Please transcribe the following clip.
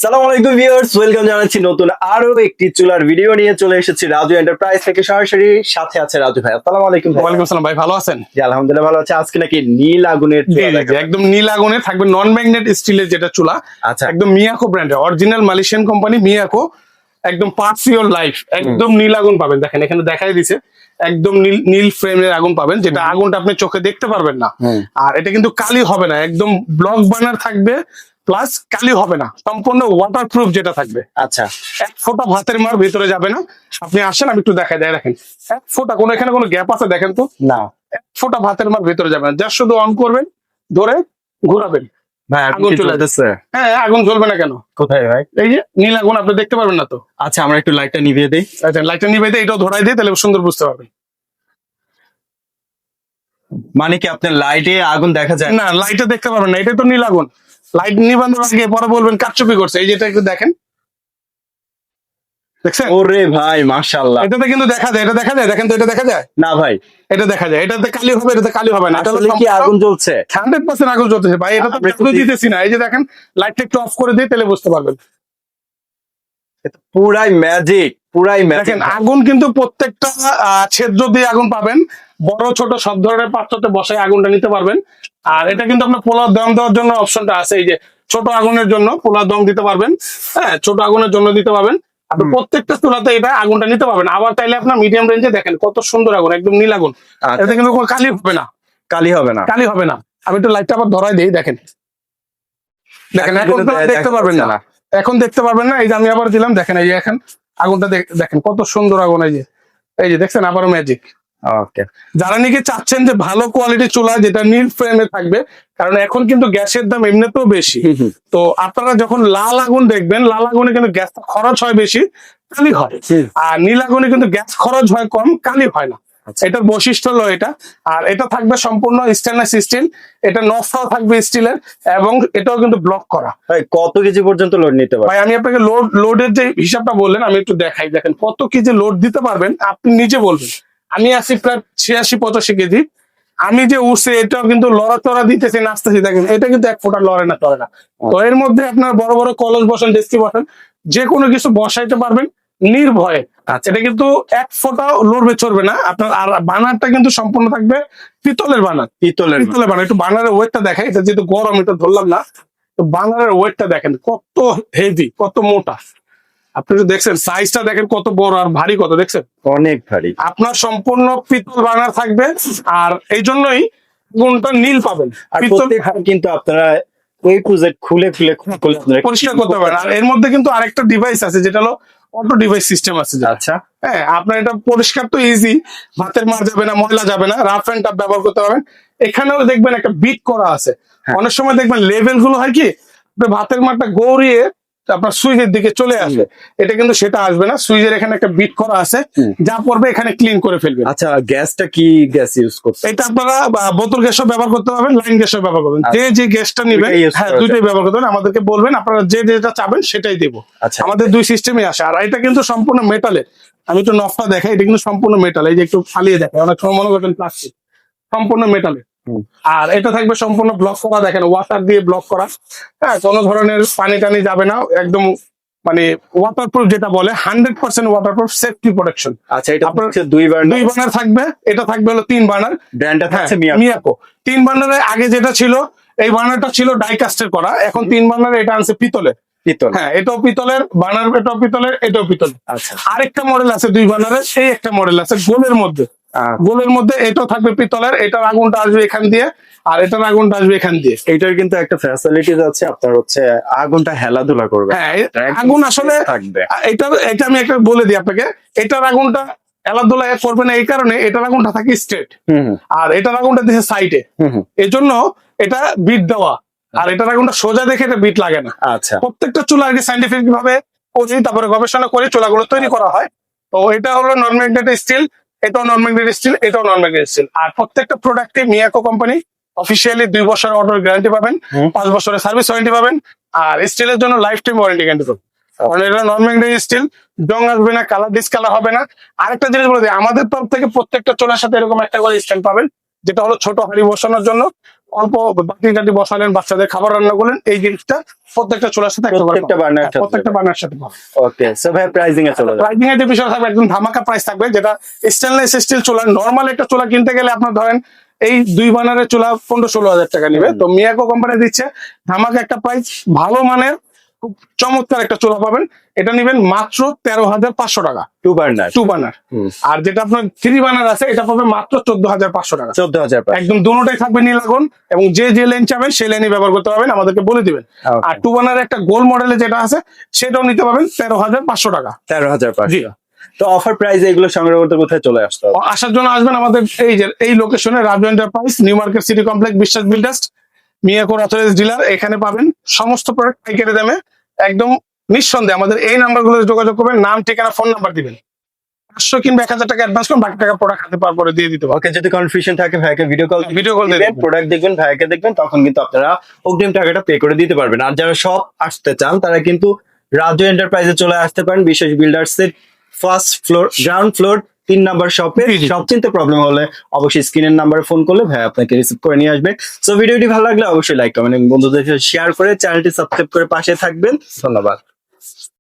সালাম আলাইকুম viewers, welcome জানাচ্ছি নতুন আরো একটি চুলার ভিডিও নিয়ে চলে এসেছি রাজু এন্টারপ্রাইজ থেকে সরাসরি। সাথে আছে রাজু ভাই। আসসালামু আলাইকুম ভাই। ওয়ালাইকুম আসসালাম ভাই, ভালো আছেন? জি আলহামদুলিল্লাহ ভালো আছে। আজকে নাকি নীল আগুনের চুলা দেখাবো। একদম নীল আগুনে থাকবে, নন ম্যাগনেট স্টিলের যেটা চুলা। আচ্ছা, একদম মিয়াকো ব্র্যান্ডের, অরিজিনাল মালয়েশিয়ান কোম্পানি মিয়াকো। একদম পার্টস ইওর লাইফ, একদম নীল আগুন পাবেন। দেখেন এখানে দেখাই দিছে, একদম নীল নীল ফ্রেমের আগুন পাবেন, যেটা আগুনটা আপনি চোখে দেখতে পারবেন না। আর এটা কিন্তু কালি হবে না, একদম ব্লক বার্নার থাকবে, প্লাস কালি হবে না, সম্পূর্ণ ওয়াটারপ্রুফ যেটা থাকবে। আচ্ছা, এক ফোঁটা ভাতের মার ভিতরে যাবে না। আপনি আসেন, আমি একটু দেখাই দেয়, দেখেন এক ফোঁটা কোনো এখানে কোনো গ্যাপ আছে দেখেন তো? না এক ফোঁটা ভাতের মার ভিতরে যাবে না, যা শুধু অন করবেন, ধরে ঘোরাবেন, ভাই আগুন চলে যাচ্ছে। হ্যাঁ, আগুন জ্বলবে না কেন? কোথায় ভাই? এই যে নীল আগুন, আপনি দেখতে পারবেন না তো? আচ্ছা, আমরা একটু লাইটটা নিভিয়ে দেই। আচ্ছা, লাইটটা নিবে দিয়ে এটাও ধরাই দিয়ে, তাহলে সুন্দর বুঝতে পারবেন। মানে কি আপনার লাইটে আগুন দেখা যায় না, লাইটটা দেখতে পারবেন না, এটাই তো নীল আগুন। লাইট নিবানোর আগে পরে বলবেন কারচুপি করছে। এই যেটা একটু দেখেন, দেখছেন? ওরে ভাই মাশাআল্লাহ। এটাতে কিন্তু দেখা যায়, এটা দেখা যায়, দেখেন তো, এটা দেখা যায়, না ভাই, এটা দেখা যায়। এটাতে কালি হবে, এটাতে কালি হবে না। এটা আসলে কি আগুন জ্বলছে? 100% আগুন জ্বলতেছে ভাই। এটা তো আপনি আমি দিতেছি না। এই যে দেখেন, লাইটটা একটু অফ করে দিয়ে, তাহলে বুঝতে পারবেন। এটা পুরাই ম্যাজিক, পুরাই ম্যাজিক। দেখেন আগুন কিন্তু প্রত্যেকটা ছিদ্র দিয়ে আগুন পাবেন। বড় ছোট সব ধরনের পাত্রতে বসায় আগুনটা নিতে পারবেন। আর এটা কিন্তু আপনার পোলাও দম দেওয়ার জন্য অপশনটা আছে। এই যে ছোট আগুনের জন্য পোলাও দম দিতে পারবেন, হ্যাঁ, ছোট আগুনের জন্য দিতে পারবেন। আপনি প্রত্যেকটা চুলাতে এটা আগুনটা নিতে পারবেন। আবার চাইলে আপনার মিডিয়াম রেঞ্জে, দেখেন কত সুন্দর আগুন, একদম নীল আগুন। আচ্ছা, এতে কিন্তু কোনো কালি হবে না, কালি হবে না। কালি হবে না। আমি একটু লাইটটা আবার ধরাই দিই, দেখেন দেখেন, এখন এখন তো কিন্তু দেখতে পারবেন দেখা না, এখন দেখতে পারবেন না। এই যে আমি আবার দিলাম, দেখেন এই যে এখন আগুনটা দেখেন কত সুন্দর আগুন। এই যে দেখছেন, আবারও ম্যাজিক। ওকে, যারা নাকি চাচ্ছেন যে ভালো কোয়ালিটির চুলা যেটা নীল ফ্রেমে থাকবে, কারণ এখন কিন্তু গ্যাসের দাম এমনিতেও বেশি। তো আপনারা যখন লাল আগুন দেখবেন, লাল আগুনে কিন্তু গ্যাস খরচ হয় বেশি, কালি হয়। আর নীল আগুনে কিন্তু গ্যাস খরচ হয় কম, কালি হয় না। এটার বৈশিষ্ট্য হলো এটা। আর এটা থাকবে সম্পূর্ণ স্টেনলেস স্টিল, এটা নফটাও থাকবে স্টিলের, এবং এটাও কিন্তু ব্লক করা। ভাই কত কেজি পর্যন্ত লোড নিতে পারবে? ভাই আমি আপনাকে লোডের যে হিসাবটা বললেন, আমি একটু দেখাই। দেখেন কত কেজি লোড দিতে পারবেন, আপনি নিজে বলবেন। আমি আছি প্রায় 86-85 কেজি। আমি যে উঠছে, এটাও কিন্তু লড়াচড়া দিতেছি, নাচতেছি, দেখেন এটা কিন্তু এক ফোঁটা লড়ে না, চলে না। তো এর মধ্যে আপনার বড় বড় কলস বসান, ডেস্কি বসান, যে কোনো কিছু বসাইতে পারবেন নির্ভয়ে। আচ্ছা, এটা কিন্তু এক ফোঁটা লড়বে চড়বে না আপনার। আর বানারটা কিন্তু সম্পূর্ণ থাকবে পিতলের বানার, পিতলের পিতলের বানার। একটু বানারের ওয়েটটা দেখাই, এটা যেহেতু গরম, এটা ধরলাম না। তো বানারের ওয়েটটা দেখেন কত হেভি, কত মোটা। আপনি তো দেখছেন সাইজটা, দেখেন কত বড় আর ভারী, কত দেখছেন? অনেক ভারী। আপনার সম্পূর্ণ পিতল বানার থাকবে। আর এই জন্যই গুণটা নীল পাবেন। আর পিতল প্রত্যেকটা কিন্তু আপনারা এই টু জেড খুলে খুলে খুলে আপনারা পরিষ্কার করতে পারেন। আর এর মধ্যে কিন্তু আরেকটা ডিভাইস আছে, যেটা হলো অটো ডিভাইস সিস্টেম আছে। আচ্ছা, হ্যাঁ, আপনার এটা পরিষ্কার তো ইজি, ভাতের মার যাবে না, ময়লা যাবে না, রাফ এন্ড টাফ ব্যবহার করতে পারবেন। এখানেও দেখবেন একটা বিট করা আছে। অনেক সময় দেখবেন লেভেল গুলো হয় কি, আপনি ভাতের মারটা গৌরিয়ে আপনার সুইচের দিকে চলে আসবে, এটা কিন্তু সেটা আসবে না। সুইচের এখানে একটা বিট করা আছে, যা পড়বে এখানে ক্লিন করে ফেলবে। আচ্ছা, গ্যাসটা কি গ্যাস ইউজ করছে? এটা আপনারা বোতল গ্যাসও ব্যবহার করতে পারবেন, লাইন গ্যাসও ব্যবহার করবেন। যে গ্যাসটা নিবেন, দুইটাই use হ্যাঁ করা দুইটাই ব্যবহার করতে পারেন। আমাদেরকে বলবেন, আপনারা যে যেটা চাবেন সেটাই দেবো। আচ্ছা, আমাদের দুই সিস্টেমে আসে। আর এটা কিন্তু সম্পূর্ণ মেটালের। আমি একটু নফটা দেখাই, এটা কিন্তু সম্পূর্ণ মেটাল। এই যে একটু ফালিয়ে দেখাই, অনেক সময় মনে করবেন প্লাস্টিক, সম্পূর্ণ মেটালের। আর এটা থাকবে সম্পূর্ণ ব্লক করা, দেখেন ওয়াটার দিয়ে ব্লক করা। হ্যাঁ, কোনো ধরনের পানি টানি যাবে না, একদম মানে ওয়াটারপ্রুফ, যেটা বলে 100% ওয়াটারপ্রুফ, সেফটি প্রোটেকশন। আচ্ছা, এটা আপনার হচ্ছে দুই দুই বার্নার থাকবে, এটা থাকবে হলো 3 বার্নার। ব্র্যান্ডটা থাকছে মিয়াকো। 3 বার্নারের আগে যেটা ছিল, এই বার্নারটা ছিল ডাইকাস্টের করা, এখন 3 বার্নার এটা আনছে পিতলের। পিতল। হ্যাঁ, এটাও পিতলের বার্নার, এটাও পিতলের, এটাও পিতলের। আচ্ছা, আরেকটা মডেল আছে 2 বার্নারের, সেই একটা মডেল আছে গোলের মধ্যে। গোলের মধ্যে এটাও থাকবে পিতলের, এটার আগুনটা আসবে এখান দিয়ে, আর এটার আগুনটা আসবে এখান দিয়ে। এইটার কিন্তু একটা ফ্যাসিলিটিস আছে, আপনার হচ্ছে আগুনটা হেলাধুলা করবে। হ্যাঁ, আগুন আসলে থাকবে। এটা আমি একটা বলে দিই আপনাকে, এটার আগুনটা খেলাধুলা করবে না, এই কারণে এটার আগুনটা থাকে স্ট্রেট, আর এটার আগুনটা দিচ্ছে সাইডে। এই জন্য এটা বিট দেওয়া, আর এটার আগুনটা সোজা দেখে এটা বিট লাগে না। আচ্ছা, প্রত্যেকটা চুলা আগে সাইন্টিফিক ভাবে করি, তারপরে গবেষণা করে চুলাগুলো তৈরি করা হয়। তো এটা হলো নন ম্যাগনেট স্টিল, এটাও নন ম্যাগনেট স্টিল, এটাও নন ম্যাগনেট স্টিল। আর প্রত্যেকটা প্রোডাক্টে মিয়াকো কোম্পানি অফিসিয়ালি 2 বছরের অর্ডার গ্যারান্টি পাবেন, 5 বছরের সার্ভিস ওয়ারেন্টি পাবেন। আর স্টিলের জন্য লাইফ টাইম ওয়ারেন্টি গ্যারান্টি পাবেন। কারণ এটা নন ম্যাগনেট স্টিল, জং আসবে না, কালার ডিসকালার হবে না। আরেকটা জিনিস বলে দিই, আমাদের তরফ থেকে প্রত্যেকটা চুলার সাথে এরকম একটা করে স্ট্যান্ড পাবেন, যেটা হলো ছোট হাঁড়ি বসানোর জন্য। অল্প বাটি টাটি বসালেন, বাচ্চাদের খাবার রান্না করলেন, এই জিনিসটা প্রত্যেকটা চুলার সাথে প্রত্যেকটা বার্নার প্রত্যেকটা বার্নার সাথে পাবেন। ওকে সো ভাই প্রাইসিং এ চলে যাবে। প্রাইসিং এর যে বিষয় থাকবে একদম ধামাকা প্রাইস থাকবে, যেটা স্টেনলেস স্টিল চুলা। নর্মাল একটা চুলা কিনতে গেলে আপনার ধরেন এই 2 বার্নারের চুলা 15-16 হাজার টাকা নিবে, তো মিয়াকো কোম্পানি দিচ্ছে ধামাকা একটা প্রাইস, ভালো মানের খুব চমৎকার একটা চুলা পাবেন। এটা নিবেন মাত্র 13,500 টাকা 2 বার্নার। 2 বার্নার। আর যেটা আপনার 3 বার্নার আছে এটা পাবে মাত্র 14,500 টাকা। 14,000 একদম দুটোটাই থাকবে নীল আগুন, এবং যে লাইন চাবেন সেই লাইনই ব্যবহার করতে পারবেন, আমাদেরকে বলে দিবেন। Okay. আর 2 বার্নার একটা গোল মডেলে যেটা আছে সেটাও নিতে পারবেন 13,500 টাকা। 13,500। তো অফার প্রাইস এগুলো সংগ্রহ করতে কোথায় চলে আসতে হবে? আসার জন্য আসবেন আমাদের এই লোকেশনে, Raju enterprise, new market city complex, বিশ্বাস বিল্ডার্স, মিয়াকোর অথরাইজড ডিলার। এখানে পাবেন সমস্ত প্রোডাক্ট পাইকারি দামে একদম নিঃসন্দেহে। আমাদের এই নাম্বারগুলোতে যোগাযোগ করবেন, নাম, ঠিকানা, ফোন নাম্বার দিবেন। 500 কিংবা 1,000 টাকা অ্যাডভান্স করুন, বাকি টাকা প্রোডাক্ট হাতে পাওয়ার পরে দিয়ে দিতে পারবো। ওকে যদি কনফিউশন থাকে ভাইকে ভিডিও কল দিয়ে দিবেন, প্রোডাক্ট দেখবেন, ভাইকে দেখবেন, তখন কিন্তু আপনারা অগ্রিম টাকাটা পে করে দিতে পারবেন। আর যারা শপ আসতে চান তারা কিন্তু রাজু এন্টারপ্রাইজে চলে আসতে পারেন, বিশেষ বিল্ডার্স এর first floor, ground floor 3 number শপে। সব চিনতে প্রবলেম হলে অবশ্যই স্ক্রিনের নাম্বারে ফোন করলে ভাই আপনাকে রিসিভ করে নিয়ে আসবে। সো ভিডিওটি ভালো লাগলে অবশ্যই লাইক কমেন্ট এবং বন্ধুদের সাথে শেয়ার করে চ্যানেলটি সাবস্ক্রাইব করে পাশে থাকবেন। ধন্যবাদ।